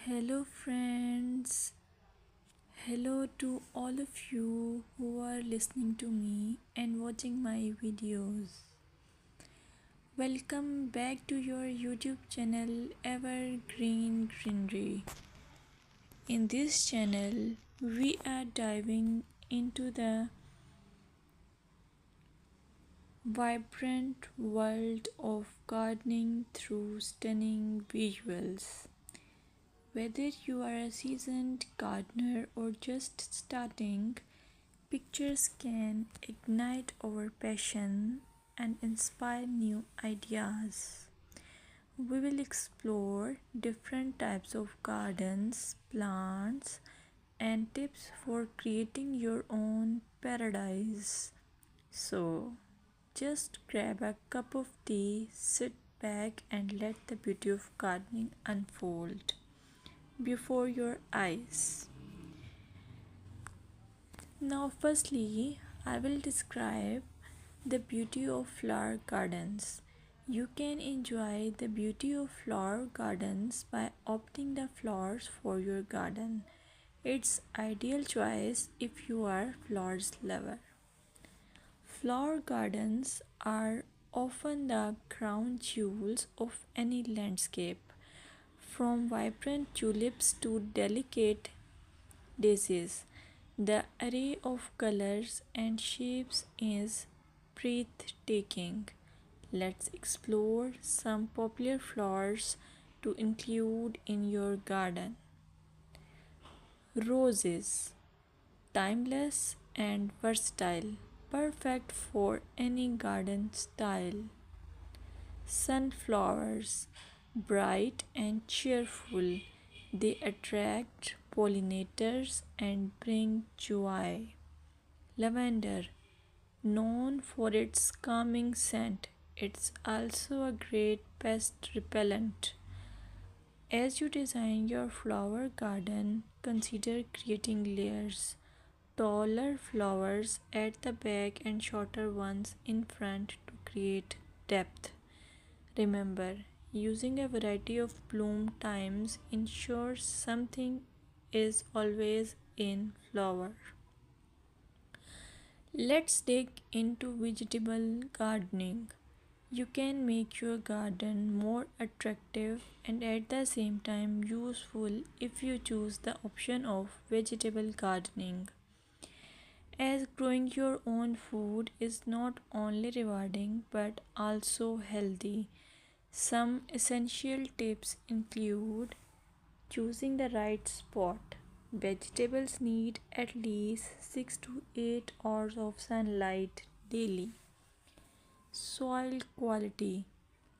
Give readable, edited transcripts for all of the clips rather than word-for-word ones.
Hello, friends. Hello to all of you who are listening to me and watching my videos. Welcome back to your YouTube channel Evergreen Greenery. In this channel, we are diving into the vibrant world of gardening through stunning visuals. Whether you are a seasoned gardener or just starting, pictures can ignite our passion and inspire new ideas. We will explore different types of gardens, plants, and tips for creating your own paradise. So, just grab a cup of tea, sit back, and let the beauty of gardening unfold before your eyes. Now, firstly, I will describe the beauty of flower gardens. You can enjoy the beauty of flower gardens by opting the flowers for your garden. It's ideal choice if you are flowers lover. Flower gardens are often the crown jewels of any landscape, from vibrant tulips to delicate daisies. The array of colors and shapes is breathtaking. Let's explore some popular flowers to include in your garden. Roses, timeless and versatile, perfect for any garden style. Sunflowers, bright and cheerful, they attract pollinators and bring joy. Lavender, known for its calming scent, it's also a great pest repellent. As you design your flower garden, consider creating layers. Taller flowers at the back and shorter ones in front to create depth. Remember, using a variety of bloom times ensures something is always in flower. Let's dig into vegetable gardening. You can make your garden more attractive and at the same time useful if you choose the option of vegetable gardening. As growing your own food is not only rewarding but also healthy. Some essential tips include choosing the right spot. Vegetables need at least 6 to 8 hours of sunlight daily. Soil quality.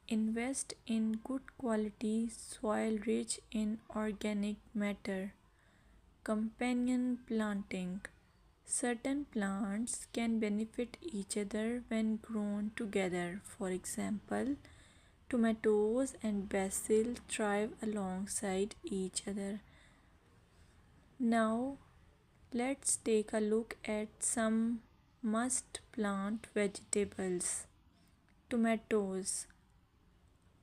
Invest in good quality soil rich in organic matter. Companion planting. Certain plants can benefit each other when grown together. For example, tomatoes and basil thrive alongside each other. Now, let's take a look at some must plant vegetables. Tomatoes,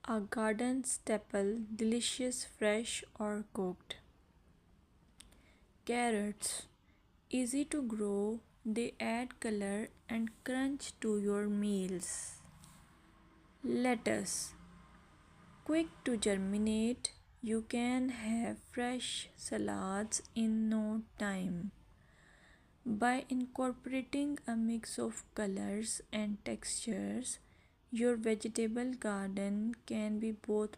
a garden staple, delicious fresh or cooked. Carrots, easy to grow, they add color and crunch to your meals. Lettuce, quick to germinate, you can have fresh salads in no time. By incorporating a mix of colors and textures, your vegetable garden can be both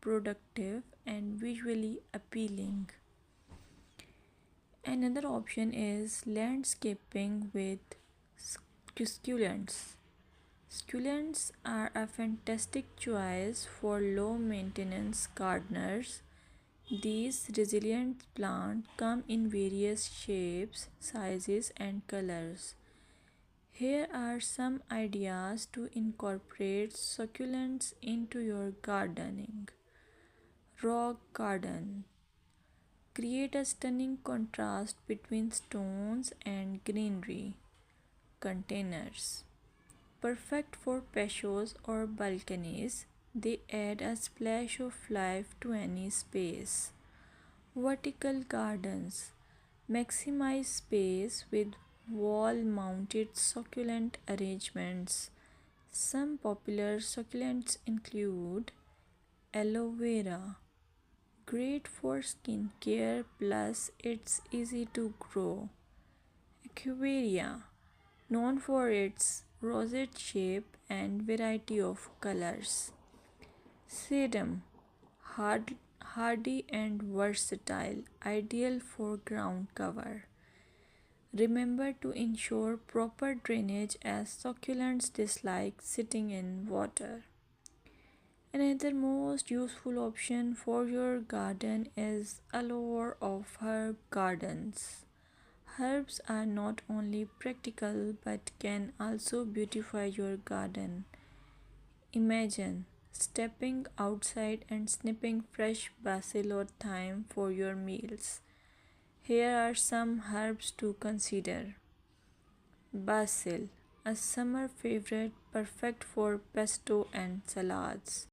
productive and visually appealing. Another option is landscaping with succulents. Succulents are a fantastic choice for low maintenance gardeners. These resilient plants come in various shapes, sizes, and colors. Here are some ideas to incorporate succulents into your gardening. Rock garden. Create a stunning contrast between stones and greenery. Containers. Perfect for patios or balconies, they add a splash of life to any space. Vertical gardens maximize space with wall mounted succulent arrangements. Some popular succulents include aloe vera, great for skin care plus it's easy to grow. Equivarium, known for its rosette shape and variety of colors. Sedum, hardy and versatile, ideal for ground cover. Remember to ensure proper drainage as succulents dislike sitting in water. Another most useful option for your garden is allure of herb gardens. Herbs are not only practical but can also beautify your garden. Imagine stepping outside and snipping fresh basil or thyme for your meals. Here are some herbs to consider. Basil, a summer favorite perfect for pesto and salads.